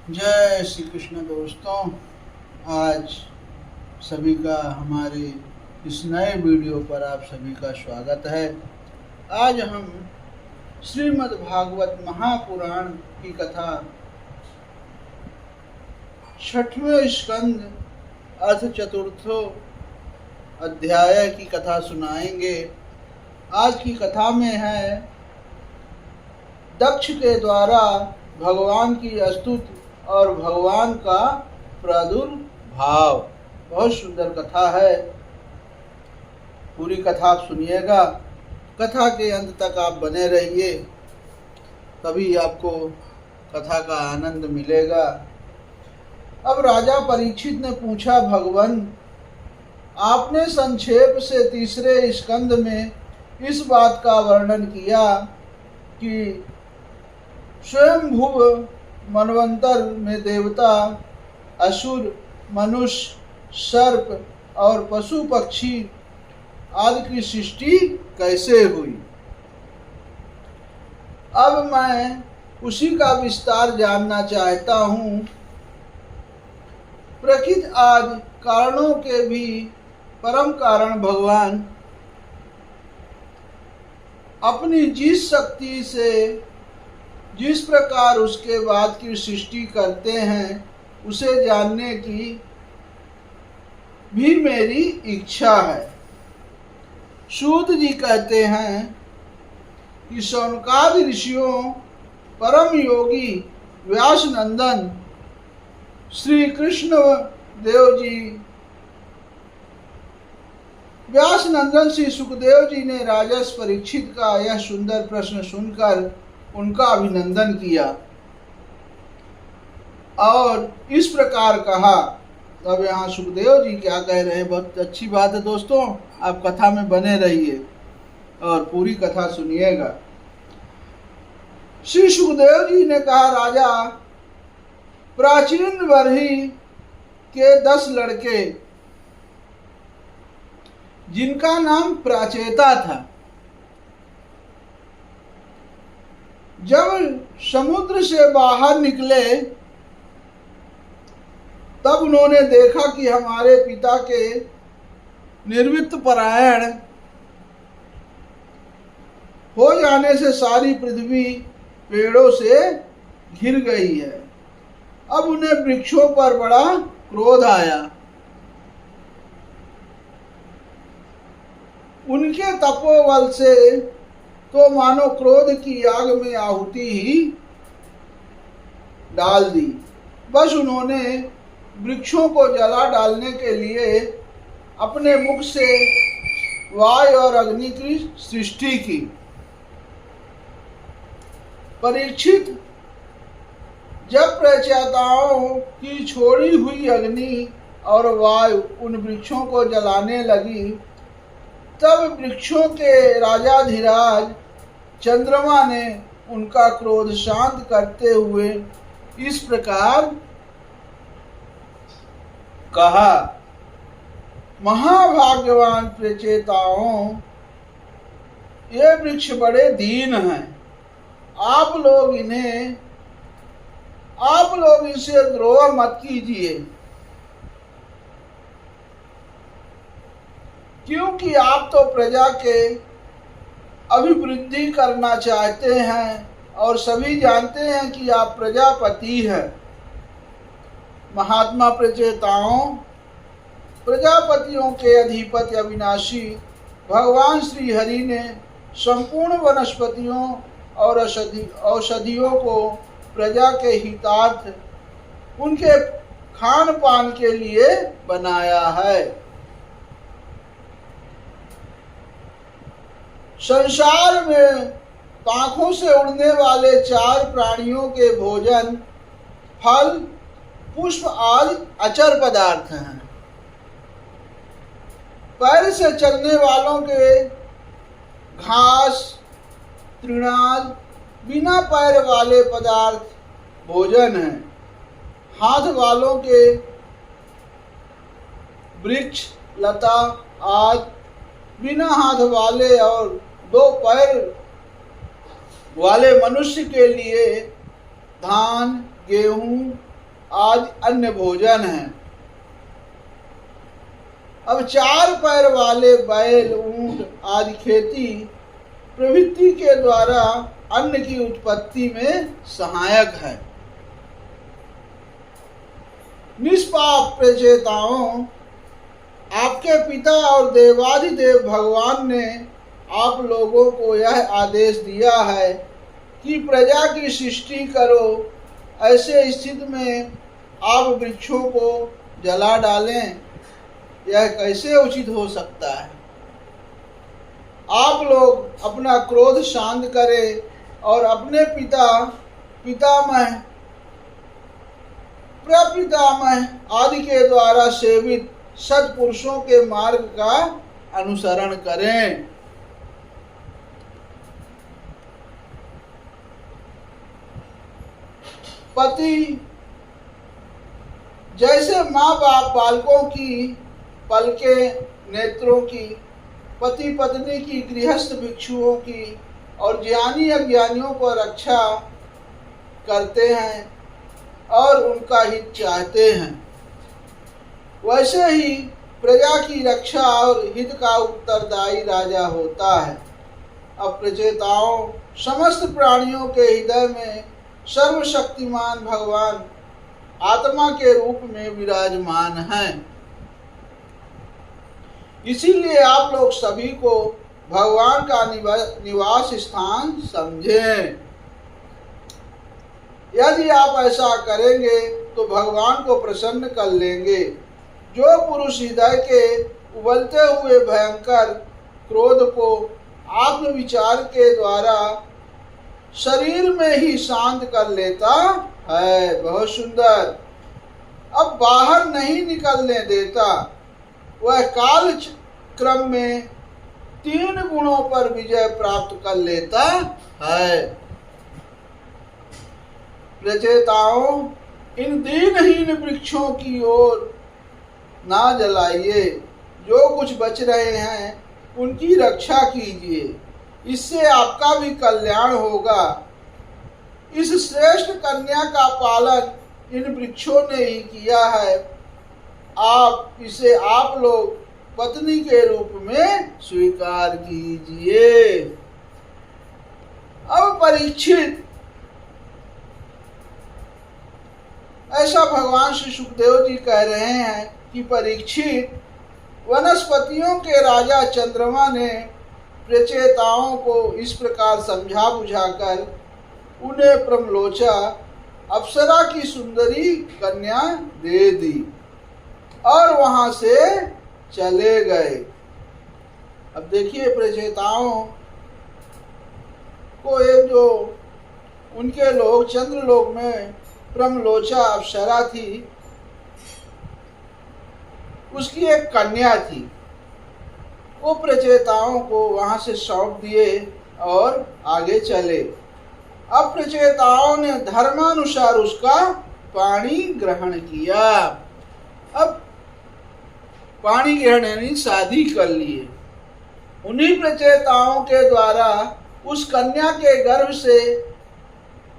जय श्री कृष्ण दोस्तों। आज सभी का हमारे इस नए वीडियो पर आप सभी का स्वागत है। आज हम श्रीमद् भागवत महापुराण की कथा 6वें स्कंद अर्थ चतुर्थो अध्याय की कथा सुनाएंगे। आज की कथा में है दक्ष के द्वारा भगवान की स्तुति और भगवान का प्रादुर्भाव। बहुत सुंदर कथा है, पूरी कथा आप सुनिएगा। कथा के अंत तक आप बने रहिए, तभी आपको कथा का आनंद मिलेगा। अब राजा परीक्षित ने पूछा, भगवान आपने संक्षेप से तीसरे स्कंद में इस बात का वर्णन किया कि स्वयंभुव मनवंतर में देवता, असुर, मनुष्य, सर्प और पशु पक्षी आदि की सृष्टि कैसे हुई। अब मैं उसी का विस्तार जानना चाहता हूँ। प्रकृति आदि कारणों के भी परम कारण भगवान अपनी जिस शक्ति से जिस प्रकार उसके बाद की सृष्टि करते हैं, उसे जानने की भी मेरी इच्छा है। सूत जी कहते हैं कि शौनकादि ऋषियों परम योगी व्यास नंदन श्री कृष्ण देव जी व्यास नंदन श्री सुखदेव जी ने राजा परीक्षित का यह सुंदर प्रश्न सुनकर उनका अभिनंदन किया और इस प्रकार कहा। तब यहाँ सुखदेव जी क्या कह रहे हैं, बहुत अच्छी बात है दोस्तों, आप कथा में बने रहिए और पूरी कथा सुनिएगा। श्री सुखदेव जी ने कहा, राजा प्राचीन वर्ही के 10 लड़के जिनका नाम प्राचेता था, जब समुद्र से बाहर निकले तब उन्होंने देखा कि हमारे पिता के निर्वृत्त परायण हो जाने से सारी पृथ्वी पेड़ों से घिर गई है। अब उन्हें वृक्षों पर बड़ा क्रोध आया। उनके तपोबल से तो मानो क्रोध की आग में आहुति ही डाल दी। बस उन्होंने वृक्षों को जला डालने के लिए अपने मुख से वायु और अग्नि की सृष्टि की। परीक्षित, जब प्रचेताओं की छोड़ी हुई अग्नि और वायु उन वृक्षों को जलाने लगी, तब वृक्षों के राजाधिराज चंद्रमा ने उनका क्रोध शांत करते हुए इस प्रकार कहा, महाभाग्यवान प्रचेताओं, ये वृक्ष बड़े दीन हैं। आप लोग इनसे द्रोह मत कीजिए, क्योंकि आप तो प्रजा के अभिवृद्धि करना चाहते हैं और सभी जानते हैं कि आप प्रजापति हैं। महात्मा प्रचेताओं, प्रजापतियों के अधिपति अविनाशी भगवान श्री हरि ने संपूर्ण वनस्पतियों और औषधियों को प्रजा के हितार्थ उनके खान पान के लिए बनाया है। संसार में पांखों से उड़ने वाले 4 प्राणियों के भोजन, फल, पुष्प आदि अचर पदार्थ हैं। पैर से चलने वालों के घास, तृणाल, बिना पैर वाले पदार्थ भोजन हैं। हाथ वालों के वृक्ष, लता आदि, बिना हाथ वाले और 2 पैर वाले मनुष्य के लिए धान, गेहूं, आज अन्य भोजन है। अब 4 पैर वाले बैल, ऊंट आदि खेती प्रवृत्ति के द्वारा अन्न की उत्पत्ति में सहायक है। निष्पाप प्रचेताओं, आपके पिता और देवाधिदेव भगवान ने आप लोगों को यह आदेश दिया है कि प्रजा की सृष्टि करो। ऐसे स्थिति में आप वृक्षों को जला डालें, यह कैसे उचित हो सकता है? आप लोग अपना क्रोध शांत करें और अपने पितामह, प्रपितामह आदि के द्वारा सेवित सत्पुरुषों के मार्ग का अनुसरण करें। पति जैसे माँ बाप बालकों की पलके नेत्रों की, पति पत्नी की, गृहस्थ भिक्षुओं की और ज्ञानी अज्ञानियों को रक्षा करते हैं और उनका हित चाहते हैं, वैसे ही प्रजा की रक्षा और हित का उत्तरदायी राजा होता है। अब प्रचेताओं, समस्त प्राणियों के हृदय में सर्वशक्तिमान भगवान आत्मा के रूप में विराजमान हैं। इसीलिए आप लोग सभी को भगवान का निवास स्थान समझें। यदि आप ऐसा करेंगे तो भगवान को प्रसन्न कर लेंगे। जो पुरुष हृदय के उबलते हुए भयंकर क्रोध को आत्मविचार के द्वारा शरीर में ही शांत कर लेता है, बहुत सुंदर, अब बाहर नहीं निकलने देता, वह काल क्रम में 3 गुणों पर विजय प्राप्त कर लेता है। प्रचेताओं, इन दीनहीन वृक्षों की ओर ना जलाइए। जो कुछ बच रहे हैं उनकी रक्षा कीजिए, इससे आपका भी कल्याण होगा। इस श्रेष्ठ कन्या का पालन इन वृक्षों ने ही किया है। आप लोग पत्नी के रूप में स्वीकार कीजिए। अब परीक्षित, ऐसा भगवान श्री सुखदेव जी कह रहे हैं कि परीक्षित, वनस्पतियों के राजा चंद्रमा ने प्रचेताओं को इस प्रकार समझा बुझाकर उन्हें प्रमलोचा अप्सरा की सुंदरी कन्या दे दी और वहां से चले गए। अब देखिए, प्रचेताओं को एक जो उनके लोग चंद्रलोक में प्रमलोचा अप्सरा थी, उसकी एक कन्या थी। वो प्रचेताओं को वहां से सौंप दिए और आगे चले। अब प्रचेताओं ने धर्मानुसार उसका पाणी ग्रहण किया। अब पाणी ग्रहण यानी शादी कर लिए। उन्हीं प्रचेताओं के द्वारा उस कन्या के गर्भ से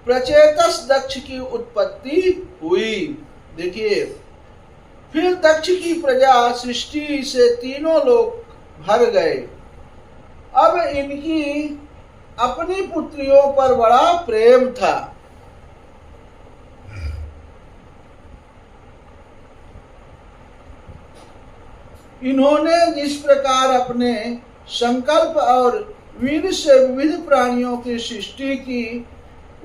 प्रचेतस दक्ष की उत्पत्ति हुई। देखिए, फिर दक्ष की प्रजा सृष्टि से तीनों लोग भर गए। अब इनकी अपनी पुत्रियों पर बड़ा प्रेम था। इन्होंने जिस प्रकार अपने संकल्प और वीर से विविध प्राणियों की सृष्टि की,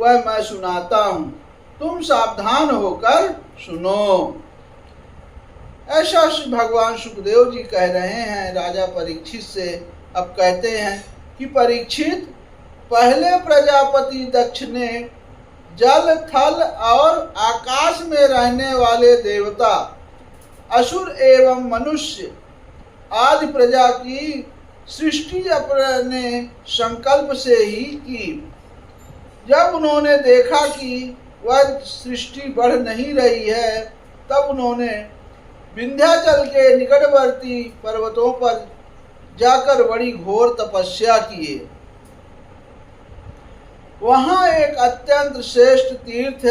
वह मैं सुनाता हूं, तुम सावधान होकर सुनो। ऐसा श्री भगवान सुखदेव जी कह रहे हैं राजा परीक्षित से। अब कहते हैं कि परीक्षित, पहले प्रजापति दक्ष ने जल, थल और आकाश में रहने वाले देवता, असुर एवं मनुष्य आदि प्रजा की सृष्टि अपने संकल्प से ही की। जब उन्होंने देखा कि वह सृष्टि बढ़ नहीं रही है, तब उन्होंने विंध्याचल के निकटवर्ती पर्वतों पर जाकर बड़ी घोर तपस्या किए। वहां एक अत्यंत श्रेष्ठ तीर्थ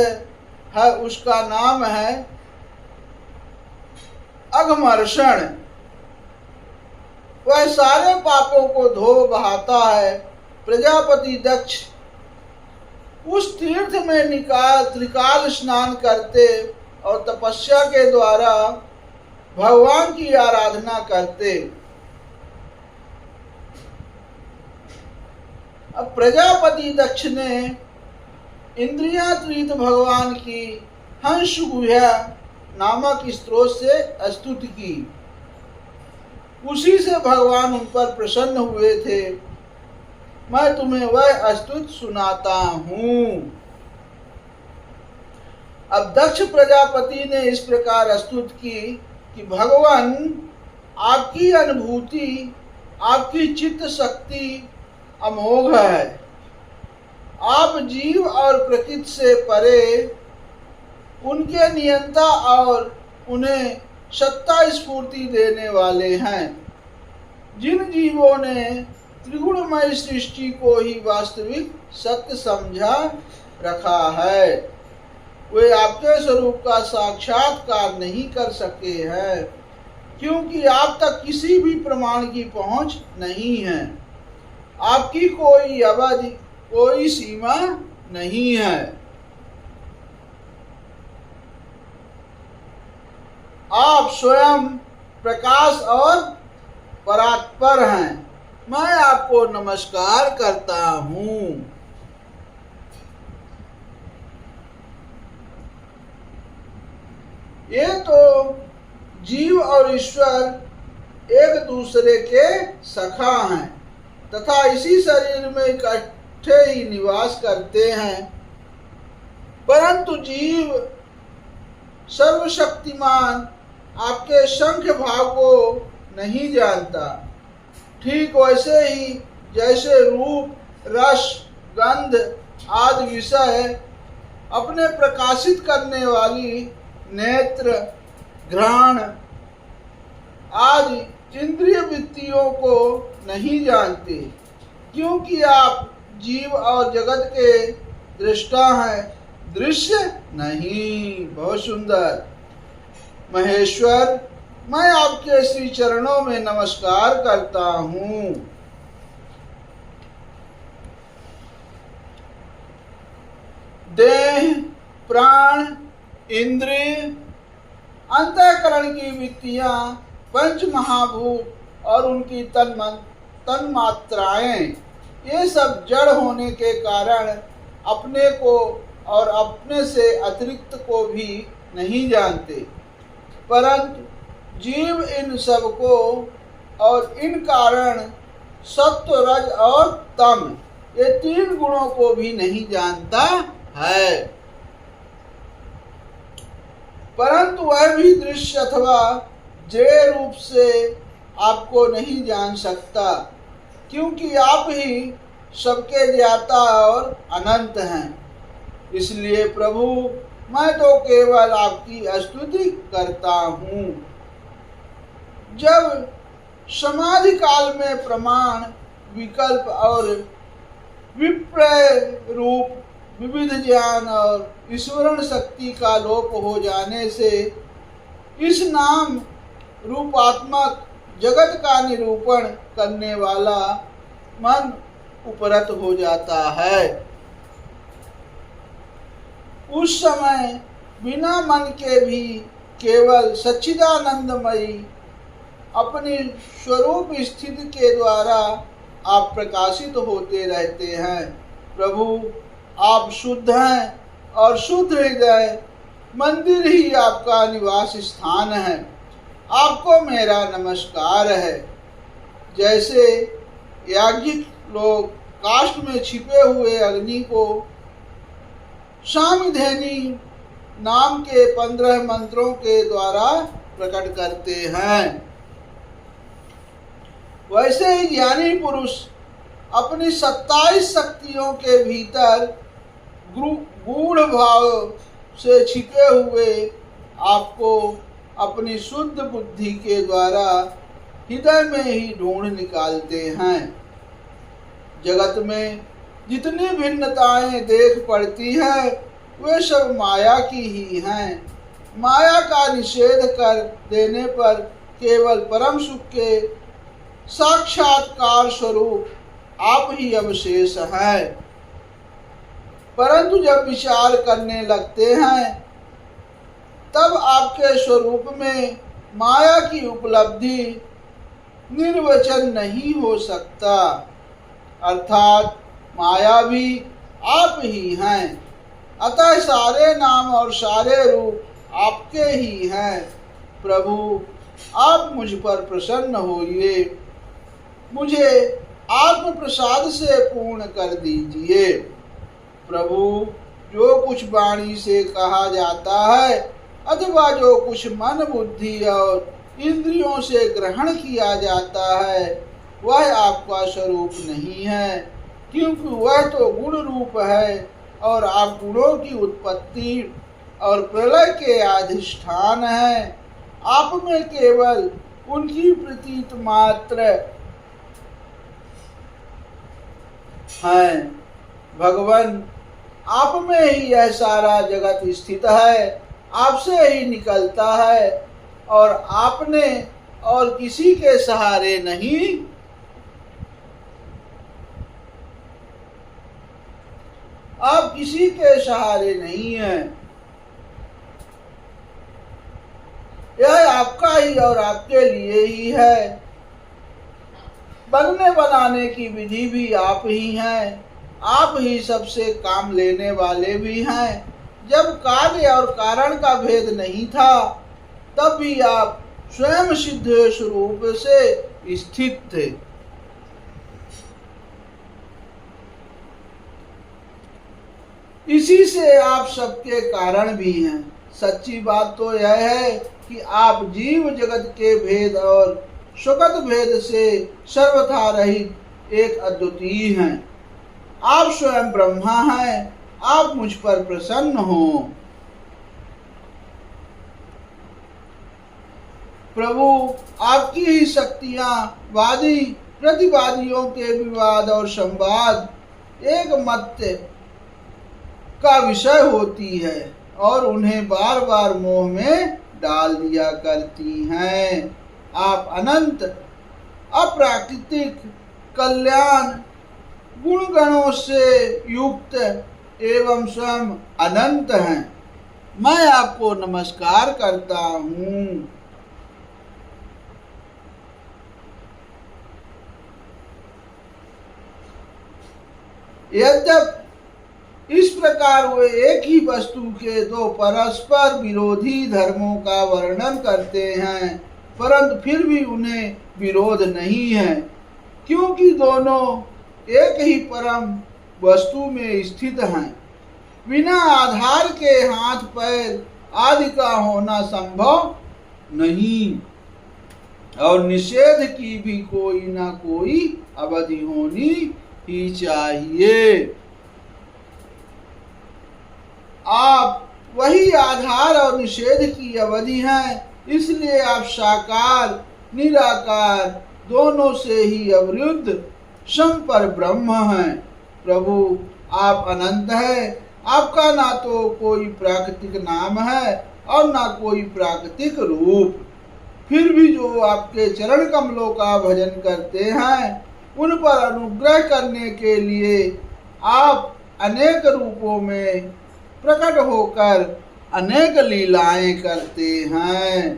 है उसका नाम है अघमर्षण। वह सारे पापों को धो बहाता है। प्रजापति दक्ष उस तीर्थ में त्रिकाल स्नान करते और तपस्या के द्वारा भगवान की आराधना करते। अब प्रजापति दक्ष ने इंद्रियातीत भगवान की हंस गुह्या नामक स्त्रोत से स्तुति की। उसी से भगवान उन पर प्रसन्न हुए थे। मैं तुम्हें वह स्तुति सुनाता हूं। अब दक्ष प्रजापति ने इस प्रकार स्तुति की कि भगवान, आपकी अनुभूति, आपकी चित्त शक्ति अमोघ है। आप जीव और प्रकृति से परे, उनके नियंता और उन्हें सत्ता स्फूर्ति देने वाले हैं। जिन जीवों ने त्रिगुणमय सृष्टि को ही वास्तविक सत्य समझा रखा है, वे आपके स्वरूप का साक्षात्कार नहीं कर सके हैं, क्योंकि आप तक किसी भी प्रमाण की पहुंच नहीं है। आपकी कोई अवधि, कोई सीमा नहीं है। आप स्वयं प्रकाश और परात्पर हैं। मैं आपको नमस्कार करता हूं। ये तो जीव और ईश्वर एक दूसरे के सखा हैं तथा इसी शरीर में इकट्ठे ही निवास करते हैं, परंतु जीव सर्वशक्तिमान आपके शंख भाव को नहीं जानता। ठीक वैसे ही जैसे रूप, रस, गंध आदि विषय अपने प्रकाशित करने वाली नेत्र, घ्राण आदि इंद्रिय वृत्तियों को नहीं जानते, क्योंकि आप जीव और जगत के दृष्टा हैं, दृश्य नहीं। बहुत सुंदर। महेश्वर, मैं आपके श्री चरणों में नमस्कार करता हूं। देह, प्राण, इंद्रिय, अंतःकरण की वृत्तियां, पंच महाभूत और उनकी तन्मात्राएं, ये सब जड़ होने के कारण अपने को और अपने से अतिरिक्त को भी नहीं जानते, परंतु जीव इन सब को और इन कारण सत्व, रज और तम, ये तीन गुणों को भी नहीं जानता है। परंतु वह भी दृश्य अथवा जय रूप से आपको नहीं जान सकता, क्योंकि आप ही सबके ज्ञाता और अनंत हैं। इसलिए प्रभु, मैं तो केवल आपकी स्तुति करता हूँ। जब समाधि काल में प्रमाण, विकल्प और विप्रय रूप विविध ज्ञान और ईश्वरण शक्ति का लोप हो जाने से इस नाम रूपात्मक जगत का निरूपण करने वाला मन उपरत हो जाता है। उस समय बिना मन के भी केवल सच्चिदानंदमयी अपनी स्वरूप स्थिति के द्वारा आप प्रकाशित होते रहते हैं। प्रभु, आप शुद्ध हैं और शुद्ध हृदय मंदिर ही आपका निवास स्थान है। आपको मेरा नमस्कार है। जैसे याज्ञिक लोग काष्ठ में छिपे हुए अग्नि को सामिधेनी नाम के 15 मंत्रों के द्वारा प्रकट करते हैं, वैसे ही ज्ञानी पुरुष अपनी 27 शक्तियों के भीतर गूढ़ भाव से छिपे हुए आपको अपनी शुद्ध बुद्धि के द्वारा हृदय में ही ढूंढ निकालते हैं। जगत में जितनी भिन्नताएं देख पड़ती है, वे सब माया की ही हैं। माया का निषेध कर देने पर केवल परम सुख के साक्षात्कार स्वरूप आप ही अवशेष हैं। परंतु जब विचार करने लगते हैं तब आपके स्वरूप में माया की उपलब्धि निर्वचन नहीं हो सकता, अर्थात माया भी आप ही हैं। अतः सारे नाम और सारे रूप आपके ही हैं। प्रभु, आप मुझ पर प्रसन्न होइए, मुझे आत्म प्रसाद से पूर्ण कर दीजिए। प्रभु, जो कुछ वाणी से कहा जाता है अथवा जो कुछ मन बुद्धि और इंद्रियों से ग्रहण किया जाता है वह आपका स्वरूप नहीं है, क्योंकि वह तो गुण रूप है और आप गुणों की उत्पत्ति और प्रलय के अधिष्ठान हैं। आप में केवल उनकी प्रतीत मात्र है। भगवान, आप में ही यह सारा जगत स्थित है, आपसे ही निकलता है और आपने और किसी के सहारे नहीं। आप किसी के सहारे नहीं हैं। यह आपका ही और आपके लिए ही है। बनने बनाने की विधि भी आप ही हैं। आप ही सबसे काम लेने वाले भी हैं। जब कार्य और कारण का भेद नहीं था तब भी आप स्वयं सिद्ध स्वरूप से स्थित थे। इसी से आप सबके कारण भी हैं। सच्ची बात तो यह है कि आप जीव जगत के भेद और सुगत भेद से सर्वथा रहित एक अद्वितीय हैं। आप स्वयं ब्रह्मा हैं। आप मुझ पर प्रसन्न हो। प्रभु, आपकी ही शक्तियां वादी प्रतिवादियों के विवाद और संवाद एक मत का विषय होती है और उन्हें बार बार मोह में डाल दिया करती हैं। आप अनंत अप्राकृतिक कल्याण गुणगणों से युक्त एवं स्वयं अनंत हैं। मैं आपको नमस्कार करता हूँ। यद्यप इस प्रकार वे एक ही वस्तु के दो परस्पर विरोधी धर्मों का वर्णन करते हैं, परंतु फिर भी उन्हें विरोध नहीं है, क्योंकि दोनों एक ही परम वस्तु में स्थित हैं। बिना आधार के हाथ पैर आदि का होना संभव नहीं और निषेध की भी कोई ना कोई अवधि होनी ही चाहिए। आप वही आधार और निषेध की अवधि हैं, इसलिए आप साकार निराकार दोनों से ही अवरुद्ध संपर ब्रह्म हैं। प्रभु, आप अनंत हैं। आपका ना तो कोई प्राकृतिक नाम है और ना कोई प्राकृतिक रूप। फिर भी जो आपके चरण कमलों का भजन करते हैं उन पर अनुग्रह करने के लिए आप अनेक रूपों में प्रकट होकर अनेक लीलाएं करते हैं।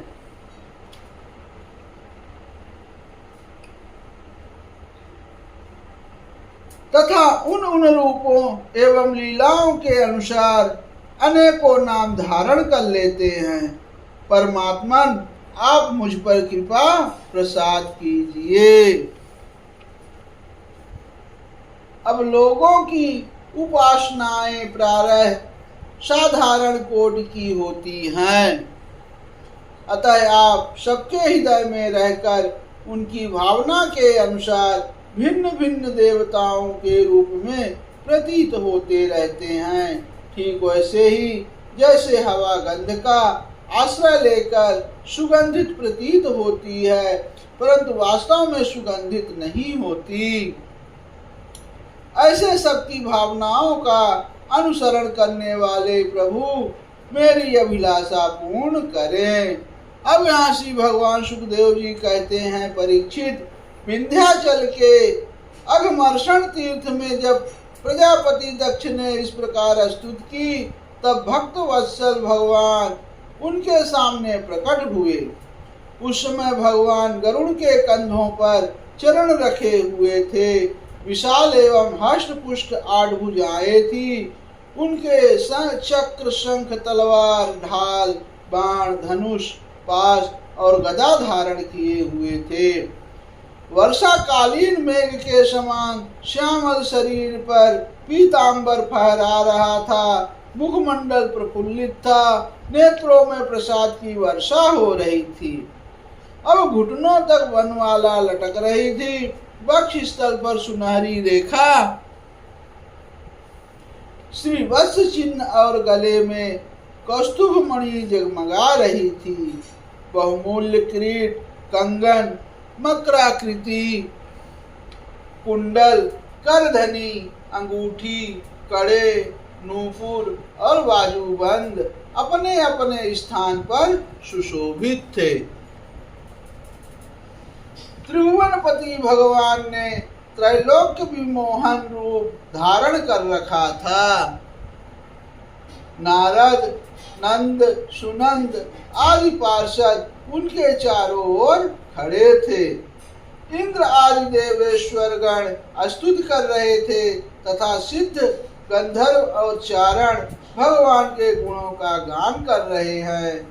तथा उन रूपों एवं लीलाओं के अनुसार अनेकों नाम धारण कर लेते हैं। परमात्मन, आप मुझ पर कृपा प्रसाद कीजिए। अब लोगों की उपासनाएं प्रायः साधारण कोट की होती हैं, अतः आप सबके हृदय में रहकर उनकी भावना के अनुसार भिन्न भिन्न देवताओं के रूप में प्रतीत होते रहते हैं। ठीक वैसे ही जैसे हवा गंध का आश्रय लेकर सुगंधित प्रतीत होती है, परंतु वास्तव में सुगंधित नहीं होती, ऐसे सबकी भावनाओं का अनुसरण करने वाले प्रभु मेरी अभिलाषा पूर्ण करें। अब यहाँ श्री भगवान सुखदेव जी कहते हैं, परीक्षित, विंध्याचल के अघमर्षण तीर्थ में जब प्रजापति दक्ष ने इस प्रकार स्तुति की, तब भक्त वत्सल भगवान उनके सामने प्रकट हुए। उस समय भगवान गरुड़ के कंधों पर चरण रखे हुए थे। विशाल एवं हष्ट पुष्ट 8 भुजाएं थी। उनके चक्र, शंख, तलवार, ढाल, बाण, धनुष, पाश और गदा धारण किए हुए थे। वर्षाकालीन मेघ के समान श्यामल शरीर पर पीतांबर फहरा रहा था। मुखमंडल प्रफुल्लित था। नेत्रों में प्रसाद की वर्षा हो रही थी। अब घुटनों तक वनमाला लटक रही थी। वक्ष स्थल पर सुनहरी रेखा, श्री वत्स चिन्ह और गले में कौस्तुभ मणि जगमगा रही थी। बहुमूल्य किरीट, कंगन, मकराकृति, कुंडल, करधनी, अंगूठी, कड़े, नूपुर और बाजूबंद अपने अपने स्थान पर सुशोभित थे। त्रिभुवनपति भगवान ने त्रैलोक्य विमोहन रूप धारण कर रखा था। नारद, नंद, सुनंद आदि पार्षद उनके चारों ओर खड़े थे। इंद्र आदि देवेश्वर गण स्तुति कर रहे थे तथा सिद्ध, गंधर्व और चारण भगवान के गुणों का गान कर रहे हैं।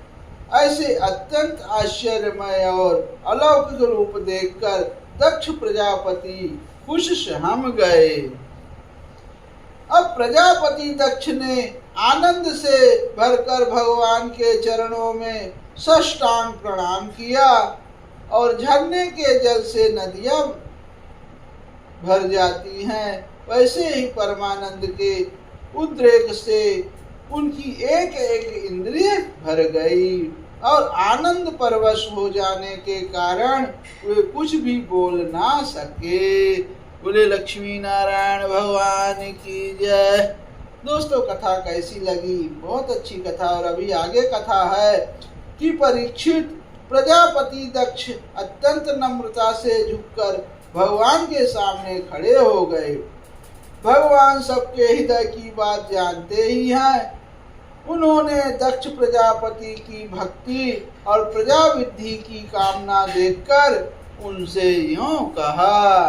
ऐसे अत्यंत आश्चर्यमय और अलौकिक रूप देखकर दक्ष प्रजापति खुश सहम गए। अब प्रजापति दक्ष ने आनंद से भरकर भगवान के चरणों में साष्टांग प्रणाम किया और झरने के जल से नदियां भर जाती हैं, वैसे ही परमानंद के उद्रेक से उनकी एक एक इंद्रिय भर गई और आनंद परवश हो जाने के कारण वे कुछ भी बोल ना सके। बोले लक्ष्मी नारायण भगवान की जय। दोस्तों, कथा कैसी लगी? बहुत अच्छी कथा। और अभी आगे कथा है कि परीक्षित, प्रजापति दक्ष अत्यंत नम्रता से झुककर भगवान के सामने खड़े हो गए। भगवान सबके हृदय की बात जानते ही हैं। उन्होंने दक्ष प्रजापति की भक्ति और प्रजावृद्धि की कामना देखकर उनसे यूं कहा।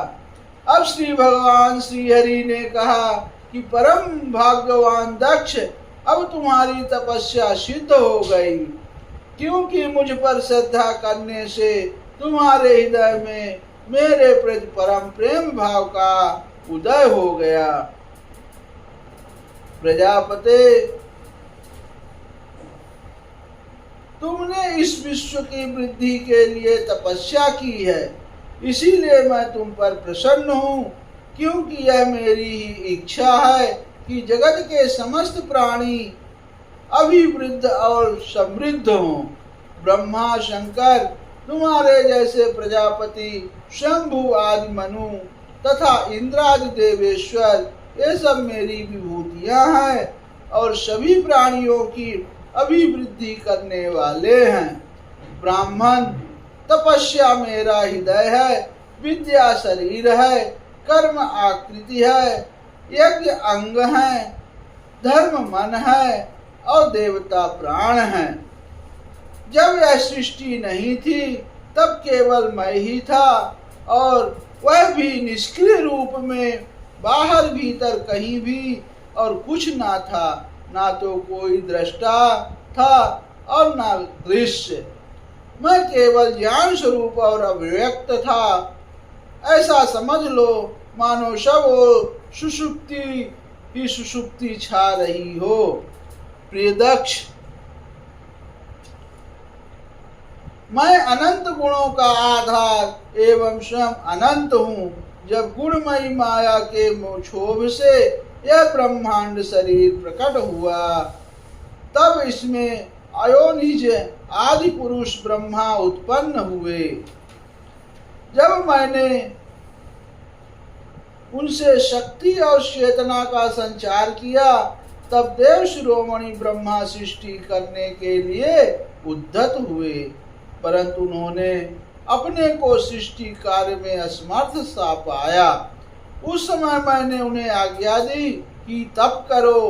अब श्री भगवान श्री हरि ने कहा कि परम भाग्यवान दक्ष, अब तुम्हारी तपस्या सिद्ध हो गई, क्योंकि मुझ पर श्रद्धा करने से तुम्हारे हृदय में मेरे प्रति परम प्रेम भाव का उदय हो गया। प्रजापते, तुमने इस विश्व की वृद्धि के लिए तपस्या की है, इसीलिए मैं तुम पर प्रसन्न हूँ, क्योंकि यह मेरी ही इच्छा है कि जगत के समस्त प्राणी अभिवृद्ध और समृद्ध हों। ब्रह्मा, शंकर, तुम्हारे जैसे प्रजापति, शंभु आदि मनु तथा इंद्रादि देवेश्वर, ये सब मेरी विभूतियां हैं और सभी प्राणियों की अभिवृद्धि करने वाले हैं। ब्राह्मण, तपस्या मेरा हृदय है, विद्या शरीर है, कर्म आकृति है, यज्ञ अंग है, धर्म मन है और देवता प्राण है। जब यह सृष्टि नहीं थी तब केवल मैं ही था, और वह भी निष्क्रिय रूप में, बाहर भीतर कहीं भी और कुछ ना था। ना तो कोई दृष्टा था और ना दृश्य। मैं केवल ज्ञान स्वरूप और अव्यक्त था। ऐसा समझ लो मानो सब सुषुप्ति ही सुषुप्ति छा रही हो। प्रिय दक्ष, मैं अनंत गुणों का आधार एवं स्वयं अनंत हूँ। जब गुणमयी माया के मोक्षोभ से यह ब्रह्मांड शरीर प्रकट हुआ, तब इसमें अयोनिज आदि पुरुष ब्रह्मा उत्पन्न हुए। जब मैंने उनसे शक्ति और चेतना का संचार किया, तब देव शिरोमणि ब्रह्मा सृष्टि करने के लिए उद्यत हुए, परंतु उन्होंने अपने को सृष्टि कार्य में असमर्थ सा पाया। उस समय मैंने उन्हें आज्ञा दी कि तप करो।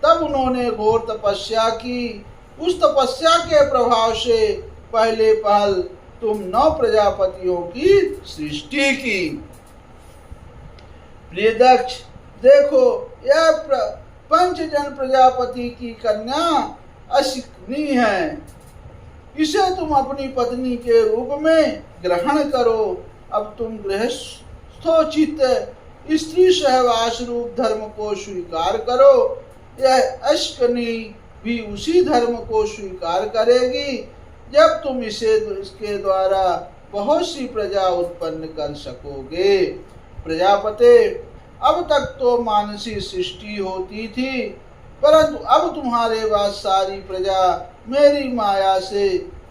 तब उन्होंने घोर तपस्या की। उस तपस्या के प्रभाव से पहले पहल तुम 9 प्रजापतियों की सृष्टि की। प्रिय दक्ष, देखो यह पंचजन प्रजापति की कन्या अशिकनी है। इसे तुम अपनी पत्नी के रूप में ग्रहण करो। अब तुम गृहस्थोचित स्त्री सहवास रूप धर्म को स्वीकार करो। यह अश्कनी भी उसी धर्म को स्वीकार करेगी जब तुम इसके द्वारा बहुत सी प्रजा उत्पन्न कर सकोगे। प्रजापते, अब तक तो मानसी सृष्टि होती थी, परंतु अब तुम्हारे बाद सारी प्रजा मेरी माया से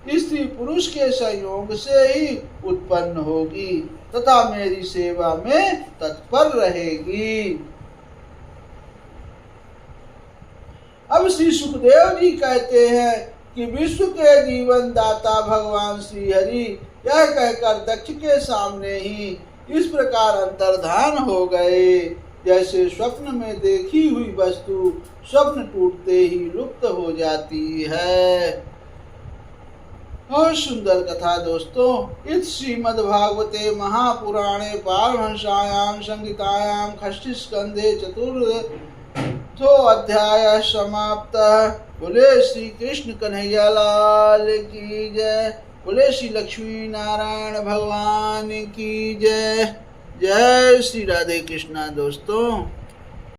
स्त्री पुरुष के संयोग से ही उत्पन्न होगी तथा मेरी सेवा में तत्पर रहेगी। अब श्री सुखदेव जी कहते हैं कि विश्व के जीवन दाता भगवान श्री हरि यह कहकर दक्ष के सामने ही इस प्रकार अंतर्धान हो गए, जैसे स्वप्न में देखी हुई वस्तु स्वप्न टूटते ही लुप्त हो जाती है। बहुत सुंदर कथा दोस्तों। इस श्रीमद्भागवते महापुराणे पारमहंस्यायां संहितायां षष्ठी स्कंधे चतुर्थो अध्याय समाप्त। बोले श्री कृष्ण कन्हैया लाल की जय। बोले श्री लक्ष्मी नारायण भगवान की जय। जय श्री राधे कृष्णा दोस्तों।